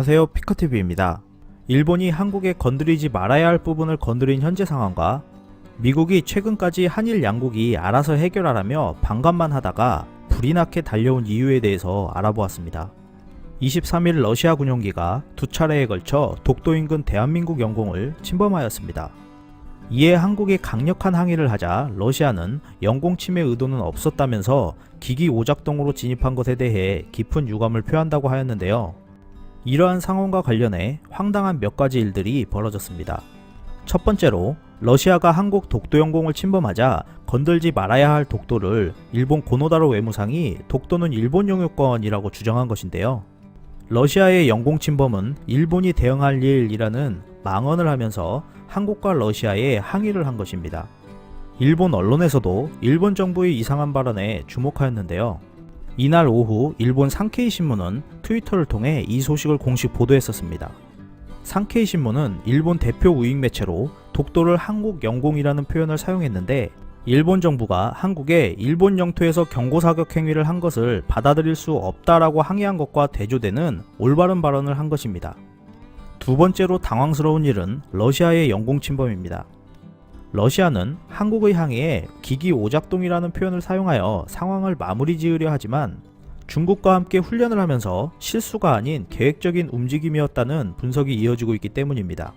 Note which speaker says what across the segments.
Speaker 1: 안녕하세요, 피커TV입니다. 일본이 한국에 건드리지 말아야 할 부분을 건드린 현재 상황과 미국이 최근까지 한일 양국이 알아서 해결하라며 반감만 하다가 불이 나게 달려온 이유에 대해서 알아보았습니다. 23일 러시아 군용기가 두 차례에 걸쳐 독도 인근 대한민국 영공을 침범하였습니다. 이에 한국이 강력한 항의를 하자 러시아는 영공 침해 의도는 없었다면서 기기 오작동으로 진입한 것에 대해 깊은 유감을 표한다고 하였는데요. 이러한 상황과 관련해 황당한 몇 가지 일들이 벌어졌습니다. 첫 번째로 러시아가 한국 독도 영공을 침범하자 건들지 말아야 할 독도를 일본 고노다로 외무상이 독도는 일본 영유권이라고 주장한 것인데요. 러시아의 영공 침범은 일본이 대응할 일이라는 망언을 하면서 한국과 러시아에 항의를 한 것입니다. 일본 언론에서도 일본 정부의 이상한 발언에 주목하였는데요. 이날 오후 일본 산케이 신문은 트위터를 통해 이 소식을 공식 보도했었습니다. 산케이 신문은 일본 대표 우익 매체로 독도를 한국 영공이라는 표현을 사용했는데, 일본 정부가 한국에 일본 영토에서 경고사격 행위를 한 것을 받아들일 수 없다라고 항의한 것과 대조되는 올바른 발언을 한 것입니다. 두 번째로 당황스러운 일은 러시아의 영공 침범입니다. 러시아는 한국의 항의에 기기 오작동이라는 표현을 사용하여 상황을 마무리 지으려 하지만 중국과 함께 훈련을 하면서 실수가 아닌 계획적인 움직임이었다는 분석이 이어지고 있기 때문입니다.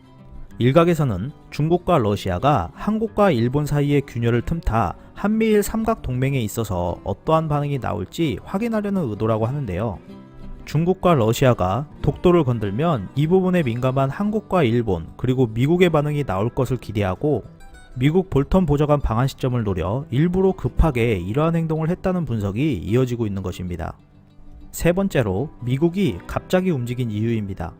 Speaker 1: 일각에서는 중국과 러시아가 한국과 일본 사이의 균열을 틈타 한미일 삼각동맹에 있어서 어떠한 반응이 나올지 확인하려는 의도라고 하는데요. 중국과 러시아가 독도를 건들면 이 부분에 민감한 한국과 일본 그리고 미국의 반응이 나올 것을 기대하고 미국 볼턴 보좌관 방한 시점을 노려 일부러 급하게 이러한 행동을 했다는 분석이 이어지고 있는 것입니다. 세 번째로 미국이 갑자기 움직인 이유입니다.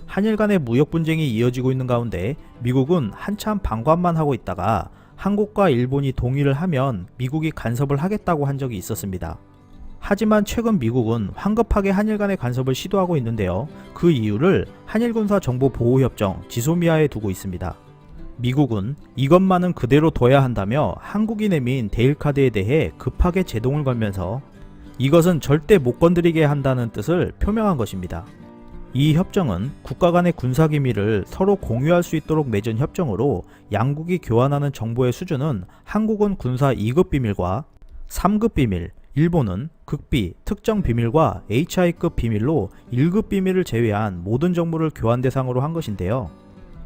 Speaker 1: 한일 간의 무역 분쟁이 이어지고 있는 가운데 미국은 한참 방관만 하고 있다가 한국과 일본이 동의를 하면 미국이 간섭을 하겠다고 한 적이 있었습니다. 하지만 최근 미국은 황급하게 한일 간의 간섭을 시도하고 있는데요. 그 이유를 한일 군사 정보 보호 협정 지소미아에 두고 있습니다. 미국은 이것만은 그대로 둬야 한다며 한국이 내민 데일카드에 대해 급하게 제동을 걸면서 이것은 절대 못 건드리게 한다는 뜻을 표명한 것입니다. 이 협정은 국가 간의 군사기밀을 서로 공유할 수 있도록 맺은 협정으로 양국이 교환하는 정보의 수준은 한국은 군사 2급 비밀과 3급 비밀, 일본은 극비, 특정 비밀과 HI급 비밀로 1급 비밀을 제외한 모든 정보를 교환 대상으로 한 것인데요.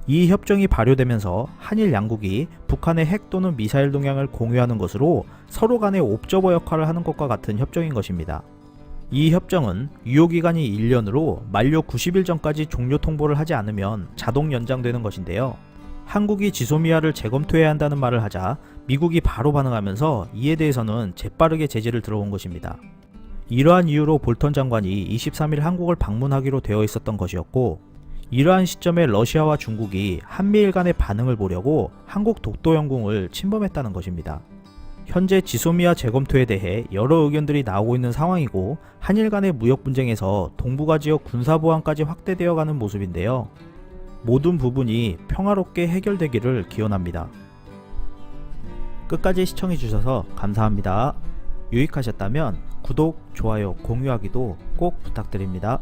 Speaker 1: 이 협정이 발효되면서 한일 양국이 북한의 핵 또는 미사일 동향을 공유하는 것으로 서로 간의 옵저버 역할을 하는 것과 같은 협정인 것입니다. 이 협정은 유효기간이 1년으로 만료 90일 전까지 종료 통보를 하지 않으면 자동 연장되는 것인데요. 한국이 지소미아를 재검토해야 한다는 말을 하자 미국이 바로 반응하면서 이에 대해서는 재빠르게 제재를 들어온 것입니다. 이러한 이유로 볼턴 장관이 23일 한국을 방문하기로 되어 있었던 것이었고, 이러한 시점에 러시아와 중국이 한미일 간의 반응을 보려고 한국 독도 영공을 침범했다는 것입니다. 현재 지소미아 재검토에 대해 여러 의견들이 나오고 있는 상황이고, 한일 간의 무역 분쟁에서 동북아 지역 군사보안까지 확대되어 가는 모습인데요. 모든 부분이 평화롭게 해결되기를 기원합니다. 끝까지 시청해주셔서 감사합니다. 유익하셨다면 구독, 좋아요, 공유하기도 꼭 부탁드립니다.